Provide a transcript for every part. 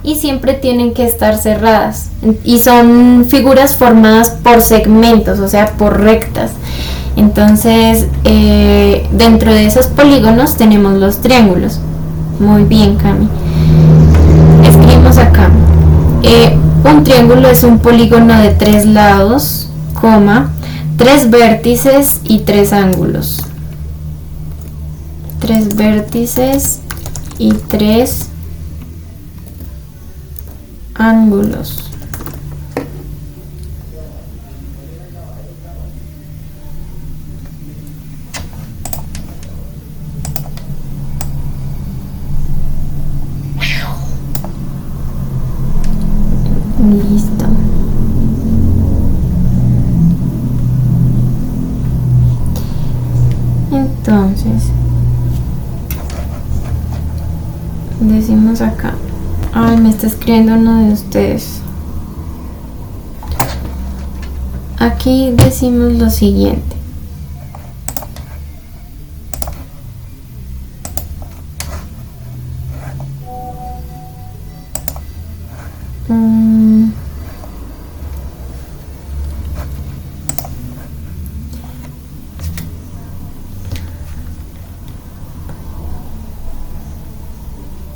y siempre tienen que estar cerradas. Y son figuras formadas por segmentos, o sea, por rectas. Entonces, dentro de esos polígonos tenemos los triángulos. Muy bien, Cami. Escribimos acá. Un triángulo es un polígono de 3 lados, coma, 3 vértices y 3 ángulos. 3 vértices y 3 ángulos. Listo. Entonces, decimos acá. Ay, me está escribiendo uno de ustedes. Aquí decimos lo siguiente.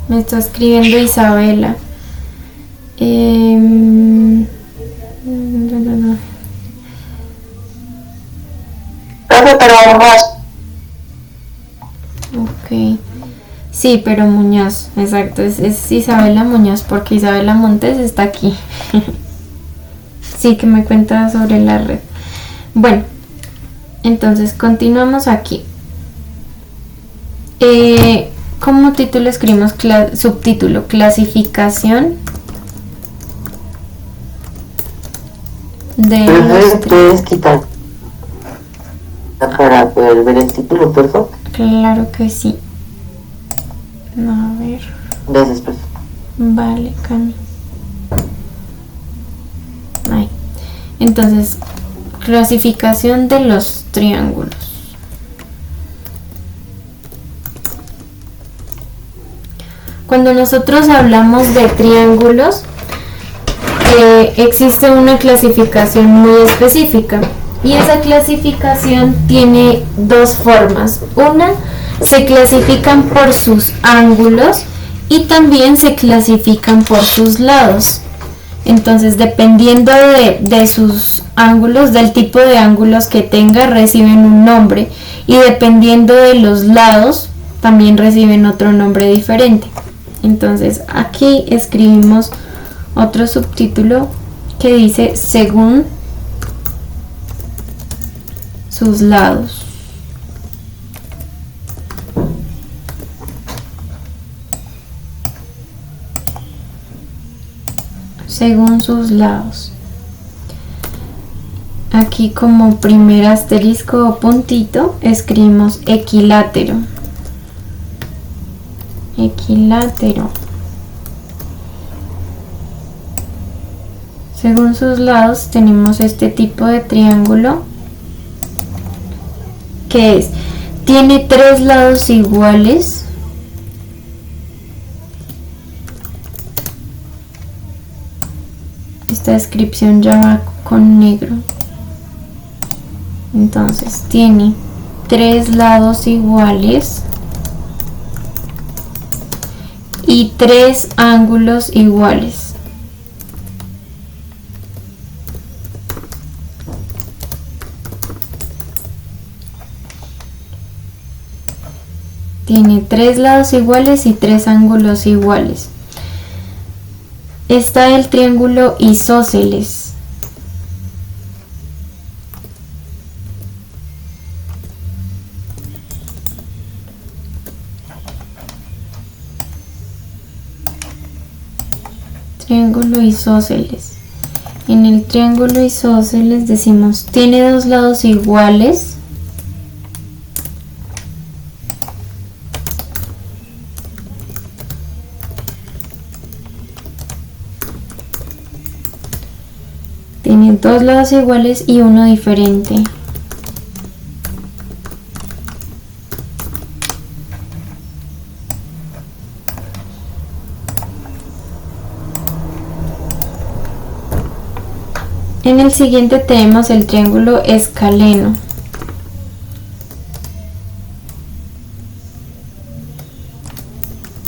Me está escribiendo Isabela. Pero más. Ok. Sí, pero Muñoz, exacto. Es Isabela Muñoz porque Isabela Montes está aquí. Sí, que me cuenta sobre la red. Bueno, entonces continuamos aquí. Como título escribimos subtítulo, clasificación de los ¿Puedes quitar para poder ver el título, por favor? Claro que sí. A ver. Gracias, profe. Vale, Cami. Ahí. Entonces, clasificación de los triángulos. Cuando nosotros hablamos de triángulos, existe una clasificación muy específica y esa clasificación tiene dos formas. Una, se clasifican por sus ángulos y también se clasifican por sus lados. Entonces, dependiendo de sus ángulos, del tipo de ángulos que tenga, reciben un nombre y dependiendo de los lados, también reciben otro nombre diferente. Entonces aquí escribimos otro subtítulo que dice según sus lados. Según sus lados. Aquí como primer asterisco o puntito escribimos equilátero. Equilátero. Según sus lados tenemos este tipo de triángulo que tiene 3 lados iguales esta descripción ya va con negro. Entonces tiene 3 lados iguales y 3 ángulos iguales. Tiene 3 lados iguales y 3 ángulos iguales. Está el triángulo isósceles. Triángulo isósceles. En el triángulo isósceles decimos tiene 2 lados iguales tiene 2 lados iguales y uno diferente. En el siguiente tenemos el triángulo escaleno.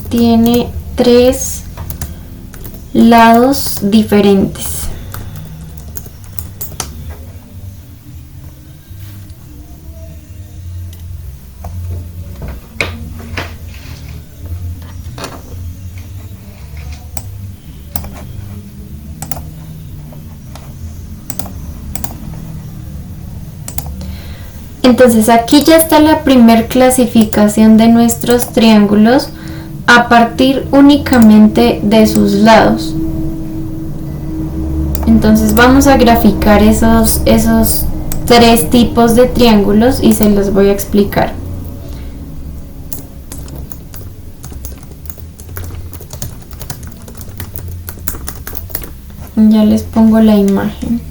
Tiene 3 lados diferentes. Entonces aquí ya está la primer clasificación de nuestros triángulos a partir únicamente de sus lados. Entonces vamos a graficar esos 3 tipos de triángulos y se los voy a explicar. Ya les pongo la imagen.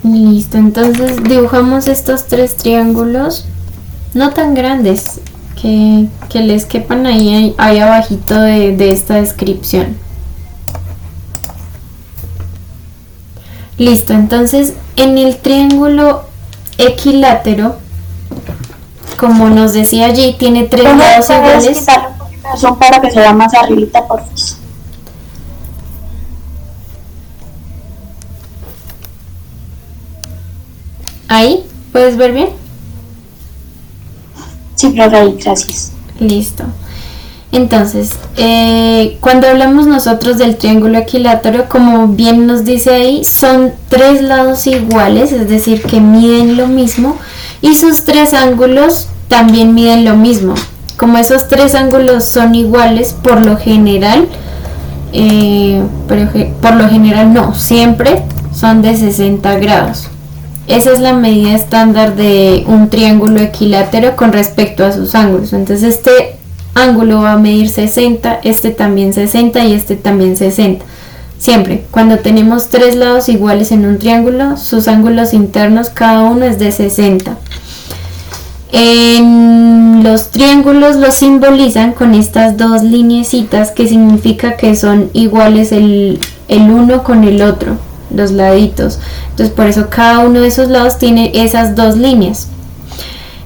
Listo, entonces dibujamos estos 3 triángulos no tan grandes que les quepan ahí abajito de esta descripción. Listo, entonces en el triángulo equilátero, como nos decía allí, tiene 3 lados iguales. Son para que se vea más arribita, por favor. Ahí, ¿puedes ver bien? Sí, profe, ahí, gracias. Listo. Entonces, cuando hablamos nosotros del triángulo equilátero, como bien nos dice ahí, son 3 lados iguales, es decir, que miden lo mismo, y sus 3 ángulos también miden lo mismo. Como esos 3 ángulos son iguales, por lo general, no, siempre son de 60 grados. Esa es la medida estándar de un triángulo equilátero con respecto a sus ángulos. Entonces este ángulo va a medir 60, este también 60 y este también 60. Siempre, cuando tenemos 3 lados iguales en un triángulo, sus ángulos internos cada uno es de 60. En los triángulos los simbolizan con estas 2 lineecitas, que significa que son iguales el uno con el otro, los laditos. Entonces por eso cada uno de esos lados tiene esas 2 líneas.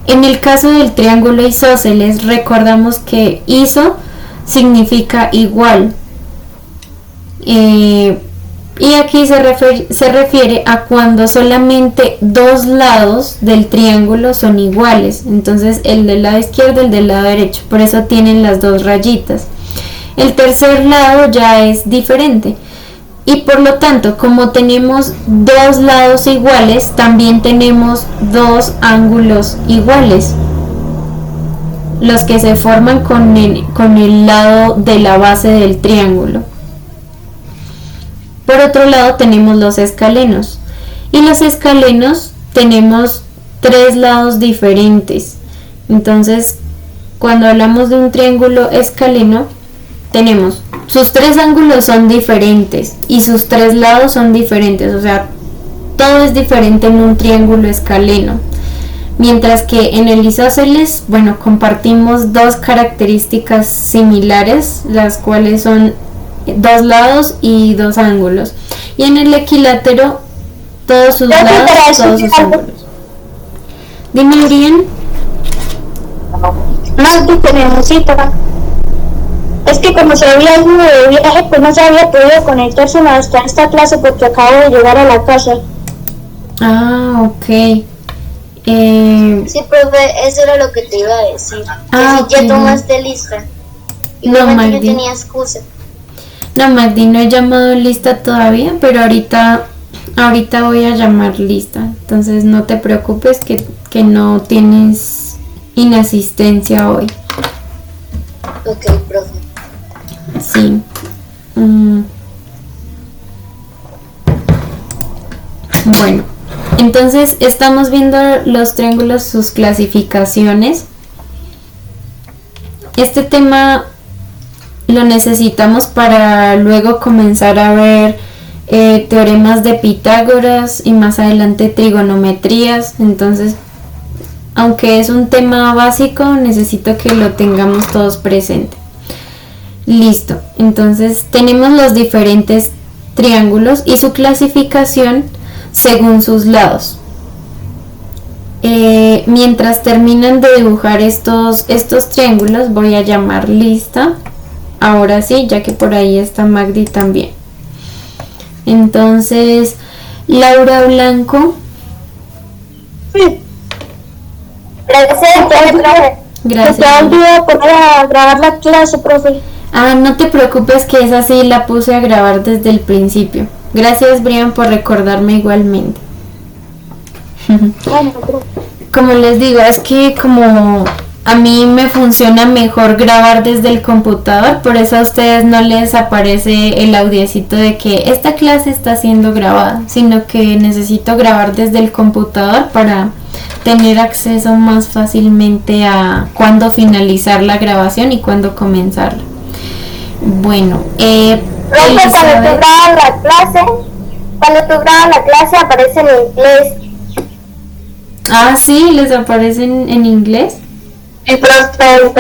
En el caso del triángulo isósceles, recordamos que iso significa igual, y aquí se refiere a cuando solamente 2 lados del triángulo son iguales. Entonces el del lado izquierdo y el del lado derecho, por eso tienen las 2 rayitas. El tercer lado ya es diferente. Y por lo tanto, como tenemos 2 lados iguales, también tenemos 2 ángulos iguales, los que se forman con el lado de la base del triángulo. Por otro lado tenemos los escalenos, y los escalenos tenemos 3 lados diferentes. Entonces, cuando hablamos de un triángulo escaleno, tenemos sus 3 ángulos son diferentes y sus 3 lados son diferentes, o sea, todo es diferente en un triángulo escaleno. Mientras que en el isósceles, bueno, compartimos 2 características similares, las cuales son 2 lados y 2 ángulos. Y en el equilátero, todos sus lados, todos sus ángulos. Dime, Urián. No, tú tenemos cita. Es que como se había ido de viaje, pues no se había podido conectarse hasta esta clase porque acabo de llegar a la casa. Ah, ok. Sí, profe, eso era lo que te iba a decir. Que si okay. ya tomaste lista. No, Igualmente yo tenía excusa. No, Magdi, no he llamado lista todavía, pero ahorita voy a llamar lista. Entonces no te preocupes que no tienes inasistencia hoy. Ok, profe. Sí. Bueno, entonces estamos viendo los triángulos, sus clasificaciones. Este tema lo necesitamos para luego comenzar a ver teoremas de Pitágoras y más adelante trigonometrías. Entonces, aunque es un tema básico, necesito que lo tengamos todos presente. Listo, entonces tenemos los diferentes triángulos y su clasificación según sus lados. Mientras terminan de dibujar estos triángulos, voy a llamar lista. Ahora sí, ya que por ahí está Magdi también. Entonces, Laura Blanco. Sí. Presente, profe. Gracias. Se te olvidó poner a grabar la clase, profe. Ah, no te preocupes que esa sí la puse a grabar desde el principio. Gracias, Brian, por recordarme igualmente. Bueno, profe. Como les digo, es que como a mí me funciona mejor grabar desde el computador, por eso a ustedes no les aparece el audiecito de que esta clase está siendo grabada, sino que necesito grabar desde el computador para tener acceso más fácilmente a cuándo finalizar la grabación y cuándo comenzarla. Bueno, Profe, cuando tú grabas la clase aparece en inglés. Ah, sí, les aparecen en inglés. Y profe,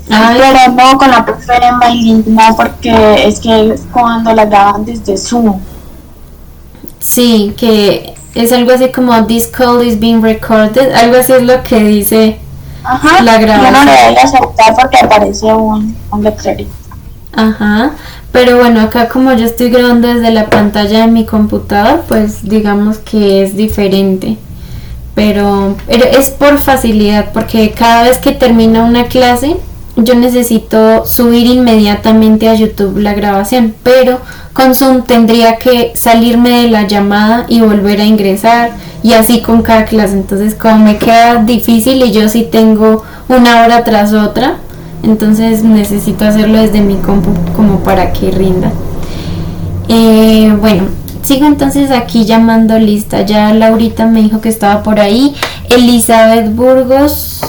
Pero no con la profe Maylin, no, porque es que es cuando la graban desde Zoom. Sí, que es algo así como "This call is being recorded", algo así es lo que dice. Ajá, La grabación. yo no le voy a aceptar porque aparece un letrerito. Ajá, pero bueno, acá como yo estoy grabando desde la pantalla de mi computador, pues digamos que es diferente. Pero es por facilidad, porque cada vez que termino una clase, yo necesito subir inmediatamente a YouTube la grabación, pero con Zoom tendría que salirme de la llamada y volver a ingresar, y así con cada clase. Entonces, como me queda difícil y yo sí tengo una hora tras otra, entonces necesito hacerlo desde mi compu como para que rinda. Bueno, sigo entonces aquí llamando lista. Ya Laurita me dijo que estaba por ahí. Elizabeth Burgos,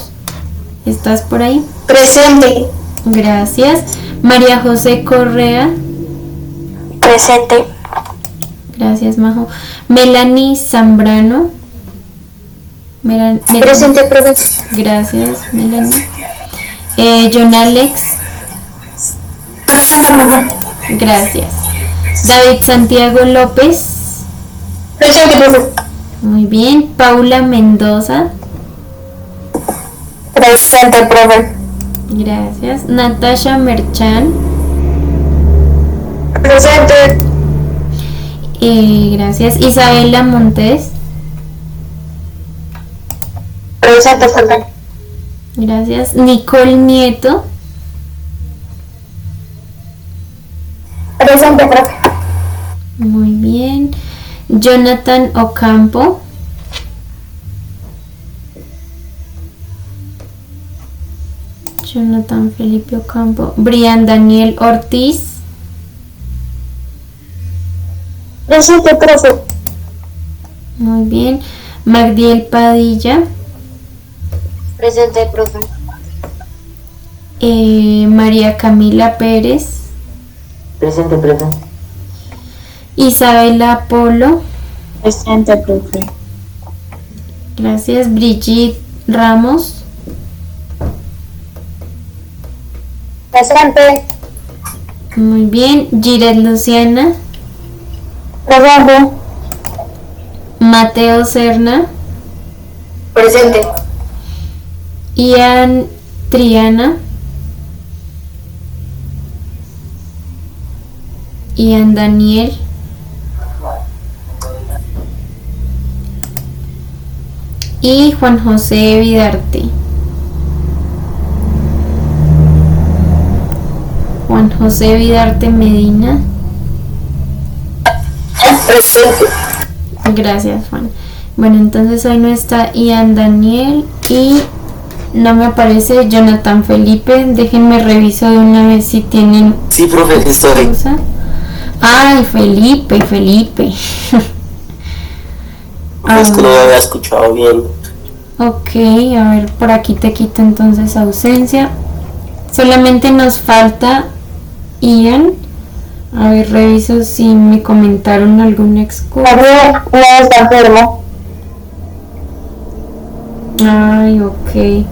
¿estás por ahí? Presente. Gracias. María José Correa. Presente. Gracias, Majo. Melanie Zambrano. Presente, profe. Gracias, Melanie. John Alex. Presente, profe. Gracias. David Santiago López. Presente, profe. Muy bien. Paula Mendoza. Presente, profe. Gracias. Natasha Merchan. Presente. Gracias. Isabela Montes. Presente, profe. Gracias. Nicole Nieto. Presente, profe. Muy bien. Jonathan Ocampo. Jonathan Felipe Ocampo. Brian Daniel Ortiz. Presente, profe. Muy bien. Magdiel Padilla. Presente, profe. María Camila Pérez. Presente, profe. Isabela Polo. Presente, profe. Gracias. Brigitte Ramos. Presente. Muy bien. Giret Luciana. Presente. Mateo Serna. Presente. Ian Triana. Ian Daniel. Y Juan José Vidarte. Juan José Vidarte Medina. Presente. Gracias, Juan. Bueno, entonces hoy no está Ian Daniel y no me aparece Jonathan Felipe. Déjenme reviso de una vez si tienen... Sí, profe, estoy. excusa. Ay, Felipe. Es que no lo había escuchado bien. Ok, a ver, por aquí te quito entonces ausencia. Solamente nos falta Ian. A ver, reviso si me comentaron alguna excusa. No está enfermo. Ay, ok.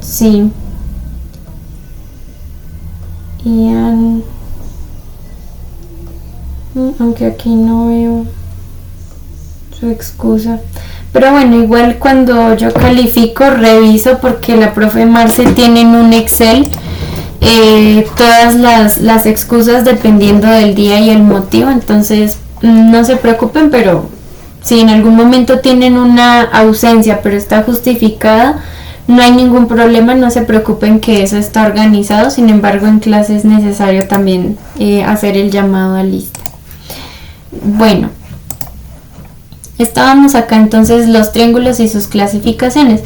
Sí. Ian. Aunque aquí no veo su excusa. Pero bueno, igual cuando yo califico, reviso porque la profe Marce tiene en un Excel todas las excusas dependiendo del día y el motivo. Entonces, no se preocupen, pero si en algún momento tienen una ausencia pero está justificada, no hay ningún problema, no se preocupen que eso está organizado. Sin embargo, en clase es necesario también hacer el llamado a lista. Bueno, estábamos acá entonces los triángulos y sus clasificaciones.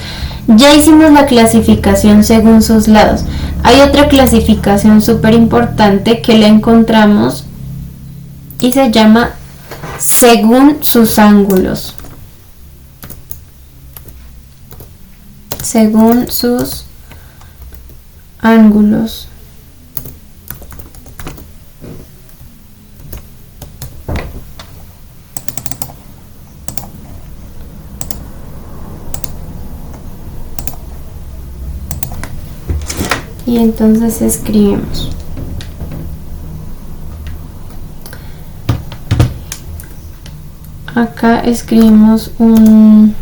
Ya hicimos la clasificación según sus lados. Hay otra clasificación súper importante que la encontramos y se llama según sus ángulos. Según sus ángulos. Y entonces escribimos acá, escribimos un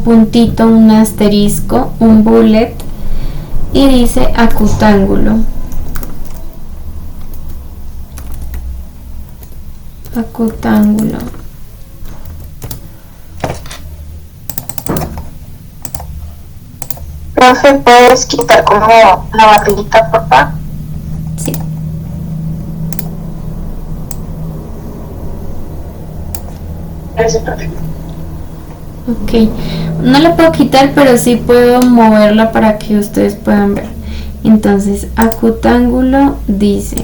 puntito, un asterisco, un bullet y dice acutángulo. Acutángulo. Profe, ¿puedes quitar como la barriguita, por favor? Sí. Gracias, profe. Ok, no la puedo quitar, pero sí puedo moverla para que ustedes puedan ver. Entonces, acutángulo dice: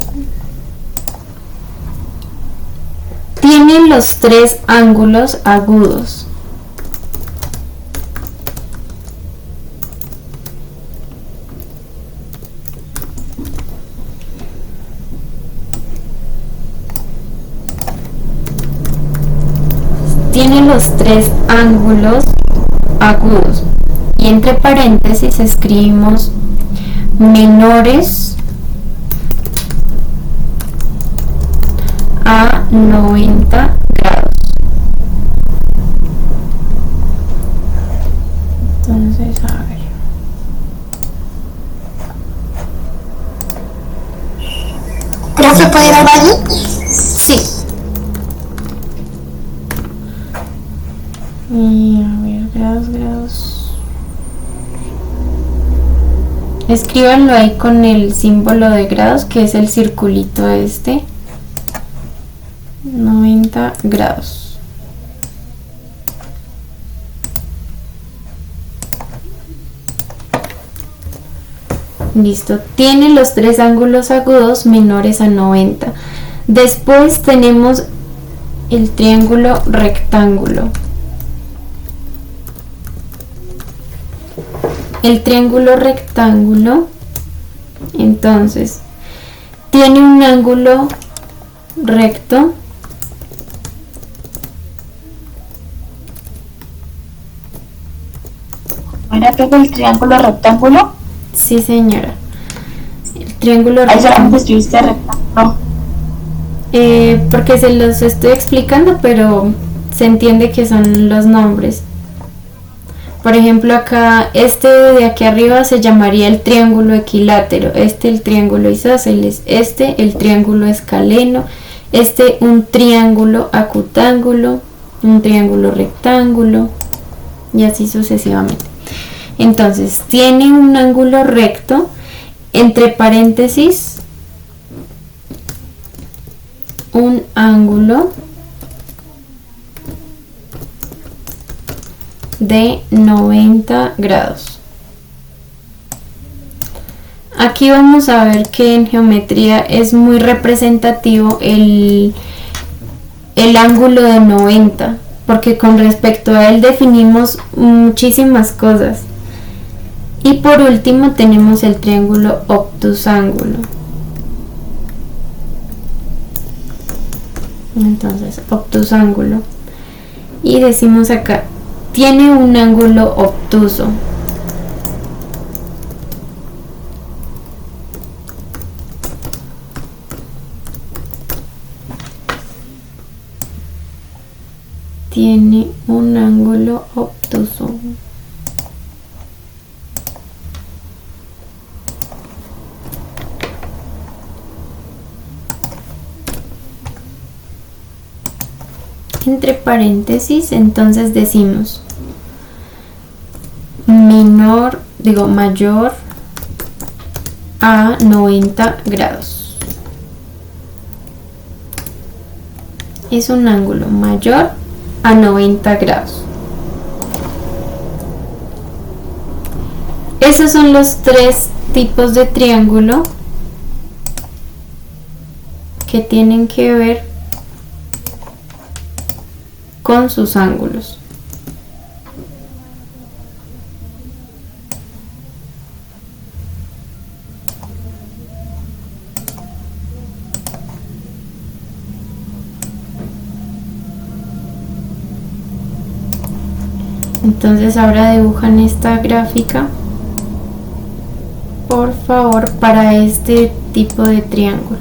tiene los tres ángulos agudos. Tiene los tres ángulos agudos. Y entre paréntesis escribimos menores a 90 grados. Entonces, a ver. ¿Profe, puede ir al baño? Sí. Y a ver, grados. Escríbanlo ahí con el símbolo de grados, que es el circulito este. 90 grados. Listo. Tiene los tres ángulos agudos menores a 90. Después tenemos el triángulo rectángulo. El triángulo rectángulo, entonces, tiene un ángulo recto ¿Era todo el triángulo rectángulo? Sí, señora. El triángulo Ahí solamente rectángulo. escribiste rectángulo. Porque se los estoy explicando, pero se entiende que son los nombres. Por ejemplo, acá, este de aquí arriba se llamaría el triángulo equilátero, este el triángulo isósceles, este el triángulo escaleno, este un triángulo acutángulo, un triángulo rectángulo y así sucesivamente. Entonces, tiene un ángulo recto, entre paréntesis un ángulo de 90 grados. Aquí vamos a ver que en geometría es muy representativo el ángulo de 90, porque con respecto a él definimos muchísimas cosas. Y por último tenemos el triángulo obtusángulo. Entonces, obtusángulo. Y decimos acá, tiene un ángulo obtuso. Tiene un ángulo obtuso. Entre paréntesis, entonces decimos mayor a 90 grados. Es un ángulo mayor a 90 grados. Esos son los tres tipos de triángulo que tienen que ver con sus ángulos. Entonces ahora dibujan esta gráfica, por favor, para este tipo de triángulo.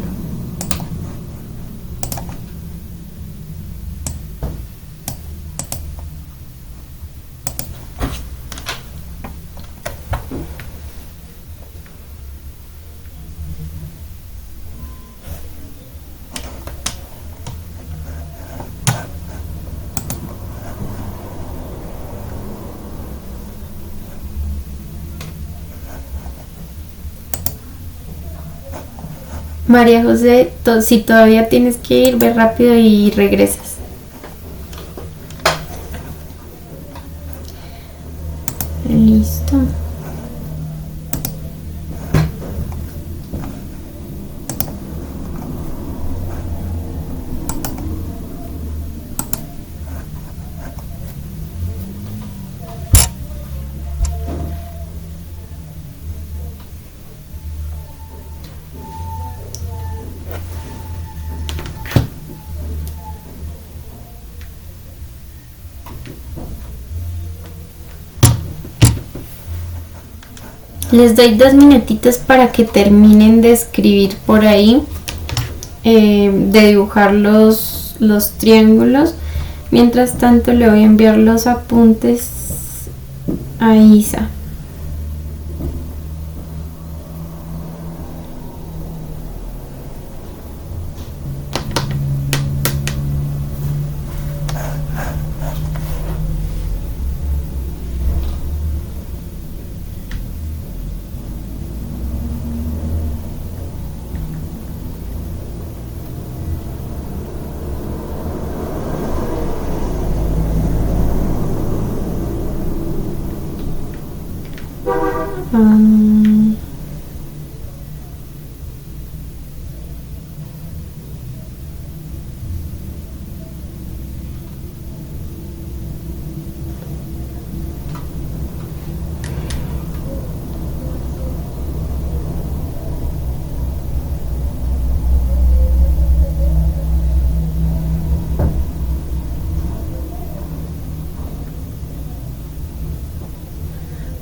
María José, si todavía tienes que ir, ve rápido y regresas. Listo. Les doy 2 minutitos para que terminen de escribir por ahí, de dibujar los triángulos. Mientras tanto le voy a enviar los apuntes a Isa.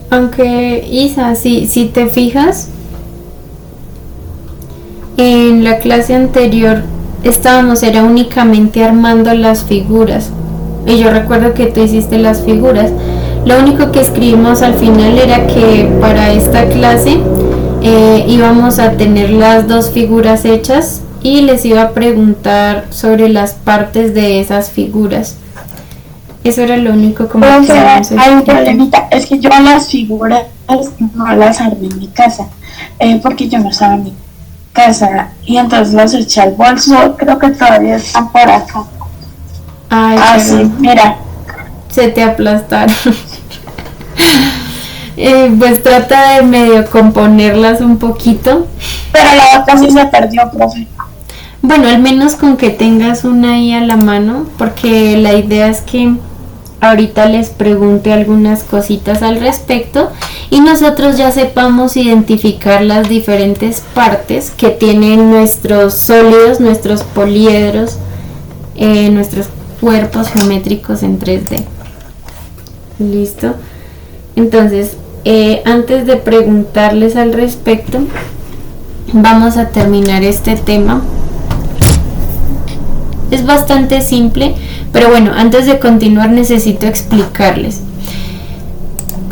Aunque Isa, si te fijas, en la clase anterior era únicamente armando las figuras, y yo recuerdo que tú hiciste las figuras. Lo único que escribimos al final era que para esta clase íbamos a tener las 2 figuras hechas y les iba a preguntar sobre las partes de esas figuras. Eso era lo único como Pero, que hay un problemita, es que yo las figuras no las armé en mi casa, porque yo no estaba en mi casa y entonces los eché al bolso. Creo que todavía están por acá. Ay, Sí, mira. Se te aplastaron. Pues trata de medio componerlas un poquito. Pero la otra sí se perdió, profe. Bueno, al menos con que tengas una ahí a la mano, porque la idea es que ahorita les pregunte algunas cositas al respecto y nosotros ya sepamos identificar las diferentes partes que tienen nuestros sólidos, nuestros poliedros, nuestros cuerpos geométricos en 3D. ¿Listo? Entonces, antes de preguntarles al respecto, vamos a terminar este tema. Es bastante simple, pero bueno, antes de continuar necesito explicarles.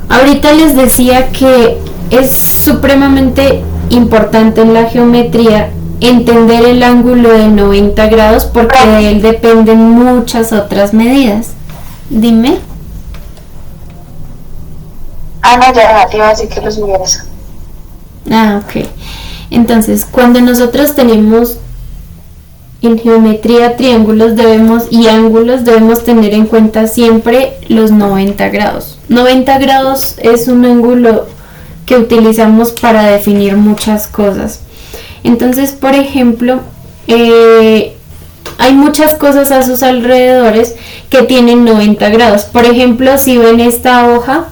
Ahorita les decía que es supremamente importante en la geometría entender el ángulo de 90 grados porque de él dependen muchas otras medidas. Dime. No, ya te iba a decir que los hubieras. Ok. Entonces, cuando nosotros tenemos en geometría triángulos y ángulos, debemos tener en cuenta siempre los 90 grados. 90 grados es un ángulo que utilizamos para definir muchas cosas. Entonces, por ejemplo, hay muchas cosas a sus alrededores que tienen 90 grados. Por ejemplo, si ven esta hoja,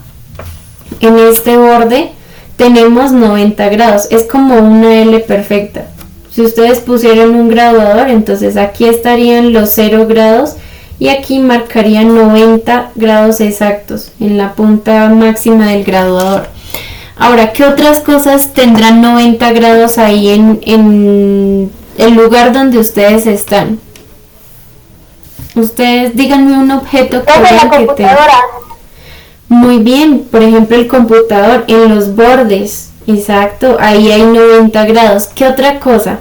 en este borde tenemos 90 grados. Es como una L perfecta. Si ustedes pusieran un graduador, entonces aquí estarían los 0 grados y aquí marcarían 90 grados exactos en la punta máxima del graduador. Ahora, ¿qué otras cosas tendrán 90 grados ahí en el lugar donde ustedes están? Ustedes díganme un objeto que vean que tenga. Muy bien, por ejemplo el computador en los bordes. Exacto, ahí hay 90 grados. ¿Qué otra cosa?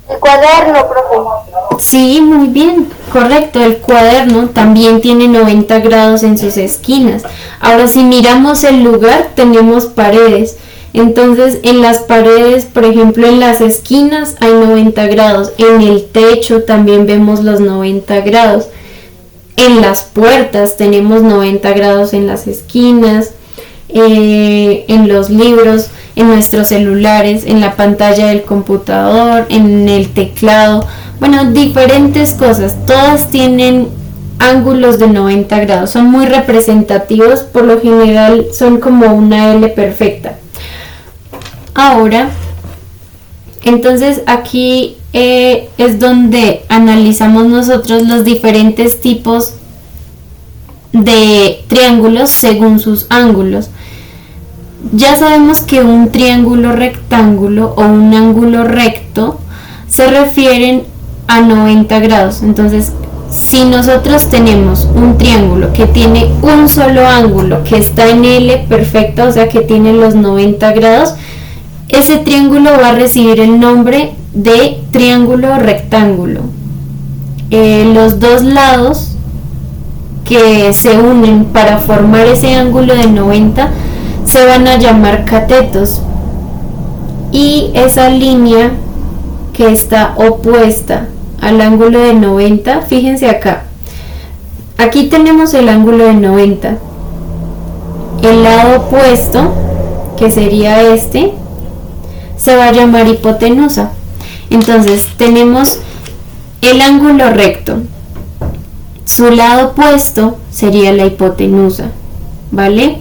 El cuaderno, profe. Sí, muy bien, correcto. El cuaderno también tiene 90 grados en sus esquinas. Ahora, si miramos el lugar, tenemos paredes. Entonces, en las paredes, por ejemplo, en las esquinas hay 90 grados. En el techo también vemos los 90 grados. En las puertas tenemos 90 grados en las esquinas. En los libros, en nuestros celulares, en la pantalla del computador, en el teclado, bueno, diferentes cosas, todas tienen ángulos de 90 grados, son muy representativos, por lo general son como una L perfecta. Ahora, entonces aquí es donde analizamos nosotros los diferentes tipos de triángulos según sus ángulos. Ya sabemos que un triángulo rectángulo o un ángulo recto se refieren a 90 grados. Entonces, si nosotros tenemos un triángulo que tiene un solo ángulo, que está en L perfecta, o sea que tiene los 90 grados, ese triángulo va a recibir el nombre de triángulo rectángulo. Los dos lados que se unen para formar ese ángulo de 90 se van a llamar catetos, y esa línea que está opuesta al ángulo de 90, fíjense acá, aquí tenemos el ángulo de 90, el lado opuesto, que sería este, se va a llamar hipotenusa. Entonces tenemos el ángulo recto, su lado opuesto sería la hipotenusa, ¿vale?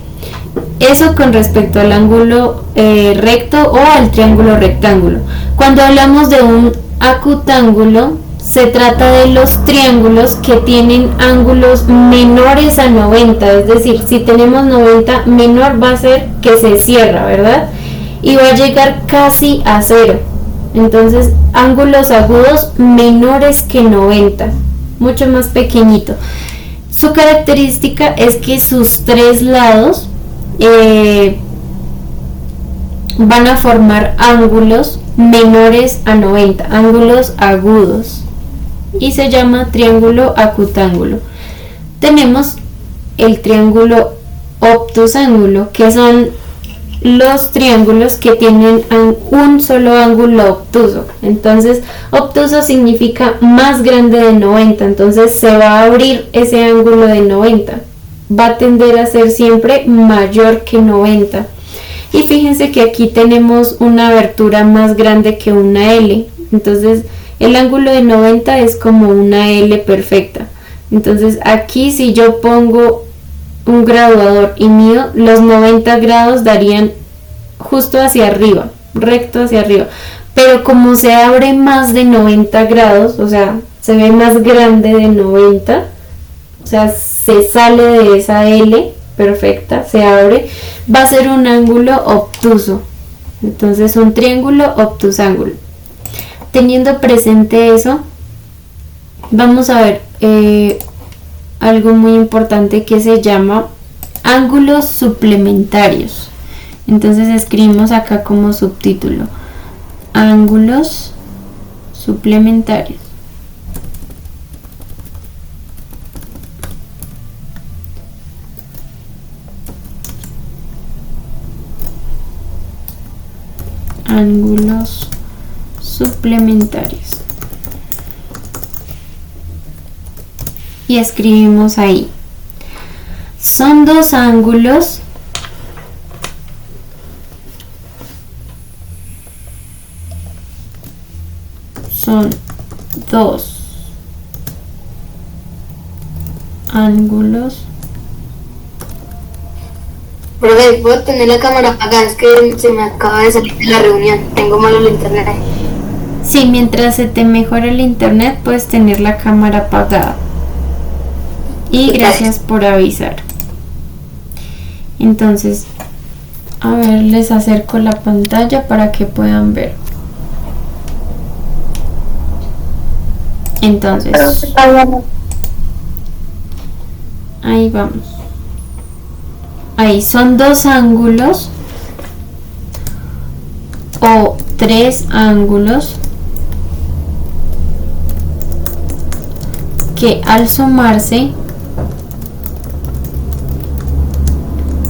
Eso con respecto al ángulo recto o al triángulo rectángulo. Cuando hablamos de un acutángulo, se trata de los triángulos que tienen ángulos menores a 90, es decir, si tenemos 90, menor va a ser que se cierra, ¿verdad? Y va a llegar casi a 0. Entonces, ángulos agudos menores que 90, mucho más pequeñito. Su característica es que sus tres lados van a formar ángulos menores a 90, ángulos agudos, y se llama triángulo acutángulo. Tenemos el triángulo obtusángulo, que son los triángulos que tienen un solo ángulo obtuso. Entonces, obtuso significa más grande de 90, entonces se va a abrir ese ángulo de 90. Va a tender a ser siempre mayor que 90. Y fíjense que aquí tenemos una abertura más grande que una L. Entonces, el ángulo de 90 es como una L perfecta. Entonces, aquí si yo pongo un graduador y mido, los 90 grados darían justo hacia arriba, recto hacia arriba. Pero como se abre más de 90 grados, o sea, se ve más grande de 90, o sea, se sale de esa L perfecta, se abre, va a ser un ángulo obtuso. Entonces, un triángulo obtusángulo. Teniendo presente eso, vamos a ver algo muy importante que se llama ángulos suplementarios. Entonces escribimos acá como subtítulo ángulos suplementarios. Ángulos suplementarios. Y escribimos ahí. Son dos ángulos Profe, ¿puedo tener la cámara apagada? Es que se me acaba de salir de la reunión. Tengo malo el internet. Sí, mientras se te mejora el internet puedes tener la cámara apagada. Y gracias por avisar. Entonces, a ver, les acerco la pantalla para que puedan ver. Entonces, ahí vamos. Ahí son dos ángulos o tres ángulos que al sumarse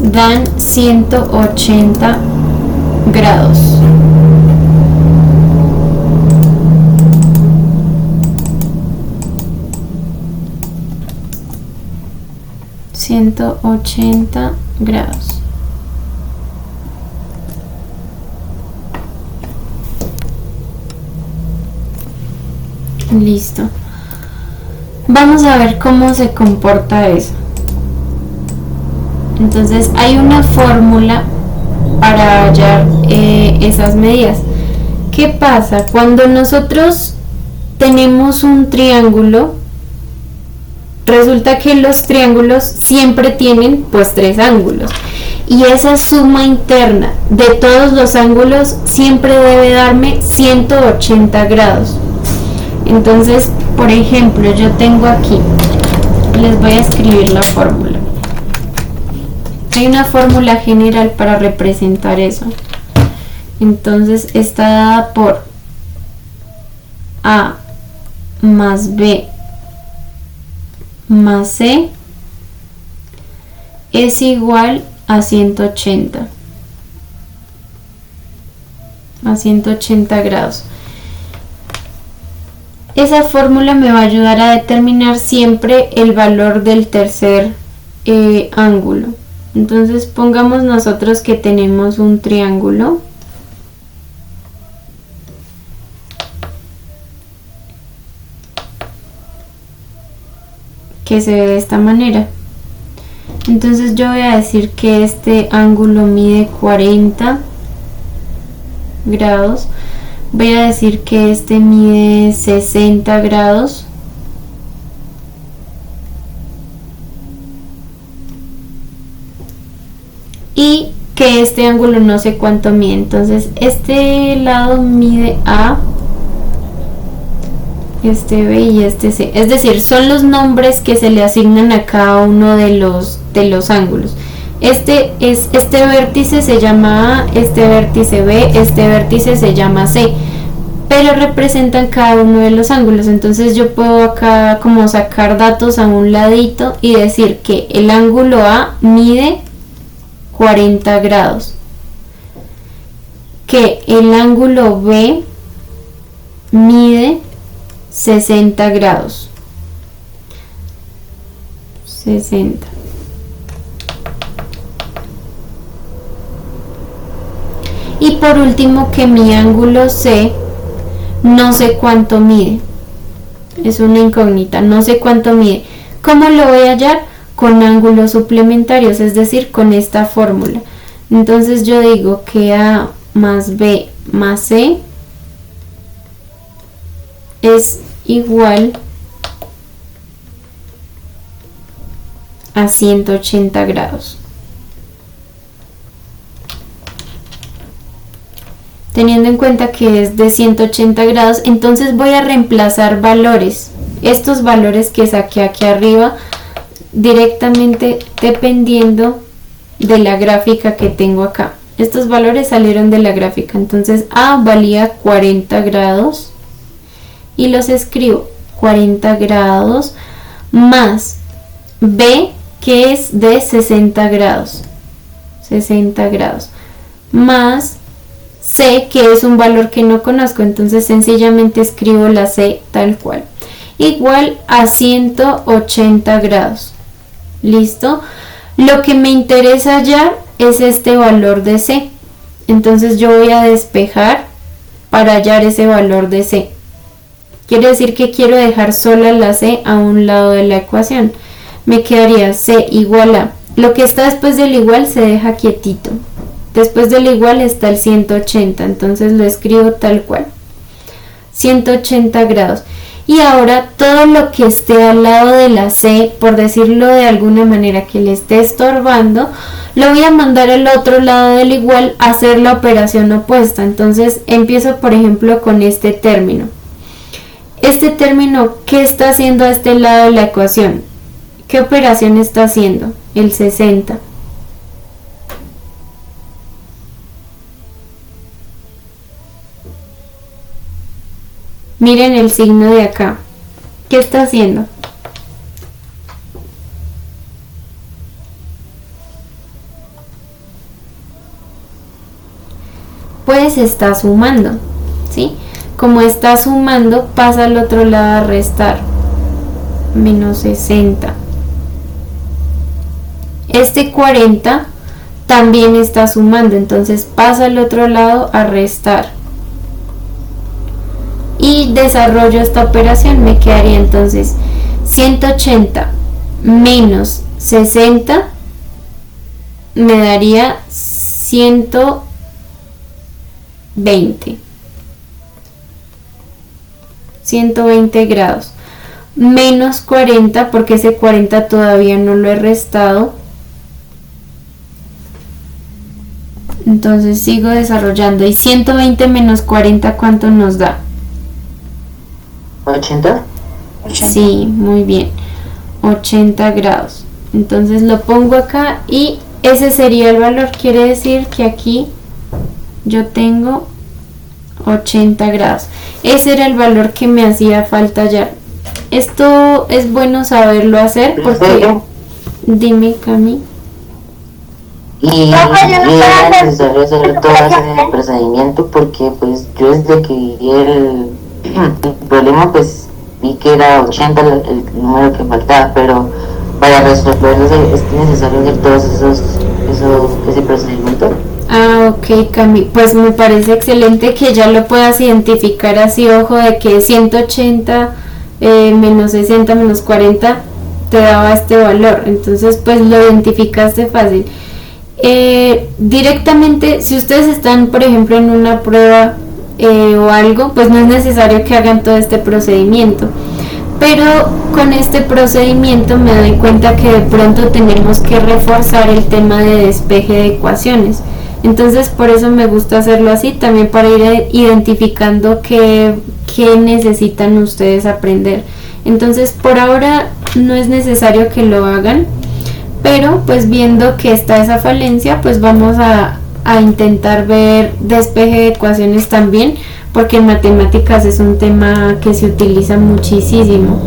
dan 180 grados. ...180 grados. Listo. Vamos a ver cómo se comporta eso. Entonces hay una fórmula para hallar esas medidas. ¿Qué pasa? Cuando nosotros tenemos un triángulo, resulta que los triángulos siempre tienen pues tres ángulos. Y esa suma interna de todos los ángulos siempre debe darme 180 grados. Entonces, por ejemplo, yo tengo aquí, les voy a escribir la fórmula. Hay una fórmula general para representar eso. Entonces está dada por A más B más C es igual a 180 grados. Esa fórmula me va a ayudar a determinar siempre el valor del tercer ángulo. Entonces pongamos nosotros que tenemos un triángulo que se ve de esta manera. Entonces yo voy a decir que este ángulo mide 40 grados. Voy a decir que este mide 60 grados. Y que este ángulo no sé cuánto mide. Entonces este lado mide A, este B y este C. Es decir, son los nombres que se le asignan a cada uno de los ángulos. Este vértice se llama A, este vértice B, este vértice se llama C, pero representan cada uno de los ángulos. Entonces yo puedo acá como sacar datos a un ladito y decir que el ángulo A mide 40 grados. que el ángulo B mide 60 grados. 60. Y por último que mi ángulo C no sé cuánto mide. Es una incógnita, no sé cuánto mide. ¿Cómo lo voy a hallar? Con ángulos suplementarios, es decir, con esta fórmula. Entonces yo digo que A más B más C es igual a 180 grados. Teniendo en cuenta que es de 180 grados, entonces voy a reemplazar valores. Estos valores que saqué aquí arriba directamente dependiendo de la gráfica que tengo acá. Estos valores salieron de la gráfica, entonces A valía 40 grados y los escribo 40 grados más B, que es de 60 grados, 60 grados, más C, que es un valor que no conozco, entonces sencillamente escribo la C tal cual, igual a 180 grados. ¿Listo? Lo que me interesa hallar es este valor de C. Entonces yo voy a despejar para hallar ese valor de C. Quiere decir que quiero dejar sola la C a un lado de la ecuación. Me quedaría C igual a... Lo que está después del igual se deja quietito. Después del igual está el 180. Entonces lo escribo tal cual. 180 grados. Y ahora todo lo que esté al lado de la C, por decirlo de alguna manera que le esté estorbando, lo voy a mandar al otro lado del igual a hacer la operación opuesta. Entonces empiezo por ejemplo con este término. Este término, ¿qué está haciendo a este lado de la ecuación? ¿Qué operación está haciendo? El 60. Miren el signo de acá. ¿Qué está haciendo? Pues está sumando, ¿sí? Como está sumando, pasa al otro lado a restar. Menos 60. Este 40 también está sumando, entonces pasa al otro lado a restar. Y desarrollo esta operación, me quedaría entonces 180 menos 60 me daría 120 grados, menos 40 porque ese 40 todavía no lo he restado, entonces sigo desarrollando. Y 120 menos 40, ¿cuánto nos da? 80. Sí, muy bien, 80 grados. Entonces lo pongo acá y ese sería el valor. Quiere decir que aquí yo tengo 80 grados. Ese era el valor que me hacía falta hallar. Esto es bueno saberlo hacer porque... Dime, Cami. Y era necesario hacer todo ese procedimiento porque pues yo desde que vi el problema pues vi que era 80 el número que faltaba, pero para resolverlo es necesario hacer todos ese procedimiento. Ah, ok, Cami, pues me parece excelente que ya lo puedas identificar así, ojo, de que 180 menos 60 menos 40 te daba este valor, entonces pues lo identificaste fácil. Directamente, si ustedes están por ejemplo en una prueba o algo, pues no es necesario que hagan todo este procedimiento, pero con este procedimiento me doy cuenta que de pronto tenemos que reforzar el tema de despeje de ecuaciones. Entonces por eso me gusta hacerlo así, también para ir identificando qué necesitan ustedes aprender. Entonces por ahora no es necesario que lo hagan, pero pues viendo que está esa falencia, pues vamos a intentar ver despeje de ecuaciones también, porque en matemáticas es un tema que se utiliza muchísimo.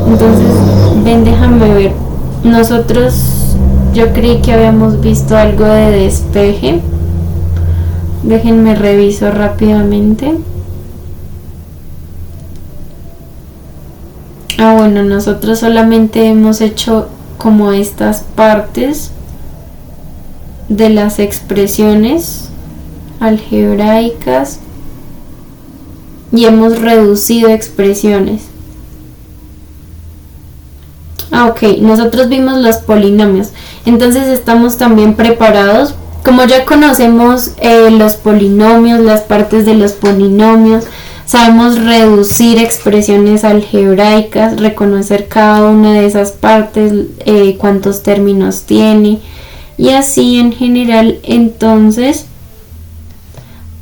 Entonces ven, déjame ver, nosotros, yo creí que habíamos visto algo de despeje. Déjenme reviso rápidamente. Bueno, nosotros solamente hemos hecho como estas partes de las expresiones algebraicas y hemos reducido expresiones. Ok, nosotros vimos los polinomios, entonces estamos también preparados. Como ya conocemos los polinomios, las partes de los polinomios, sabemos reducir expresiones algebraicas, reconocer cada una de esas partes, cuántos términos tiene y así en general. Entonces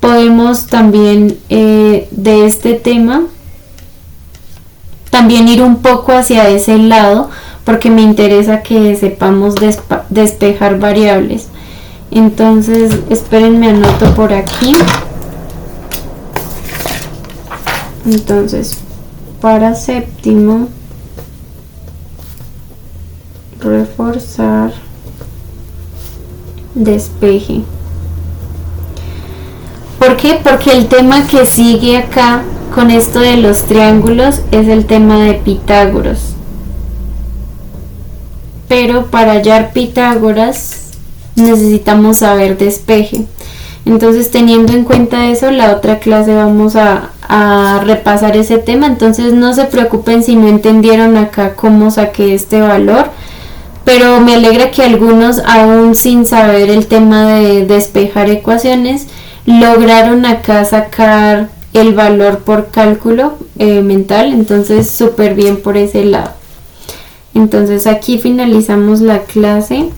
podemos también de este tema también ir un poco hacia ese lado, porque me interesa que sepamos despejar variables. Entonces espérenme, anoto por aquí. Entonces para séptimo, reforzar despeje. ¿Por qué? Porque el tema que sigue acá con esto de los triángulos es el tema de Pitágoras. Pero para hallar Pitágoras necesitamos saber despeje. Entonces, teniendo en cuenta eso, la otra clase vamos a repasar ese tema. Entonces no se preocupen si no entendieron acá cómo saqué este valor, pero me alegra que algunos, aún sin saber el tema de despejar ecuaciones, lograron acá sacar el valor por cálculo mental. Entonces súper bien por ese lado. Entonces aquí finalizamos la clase.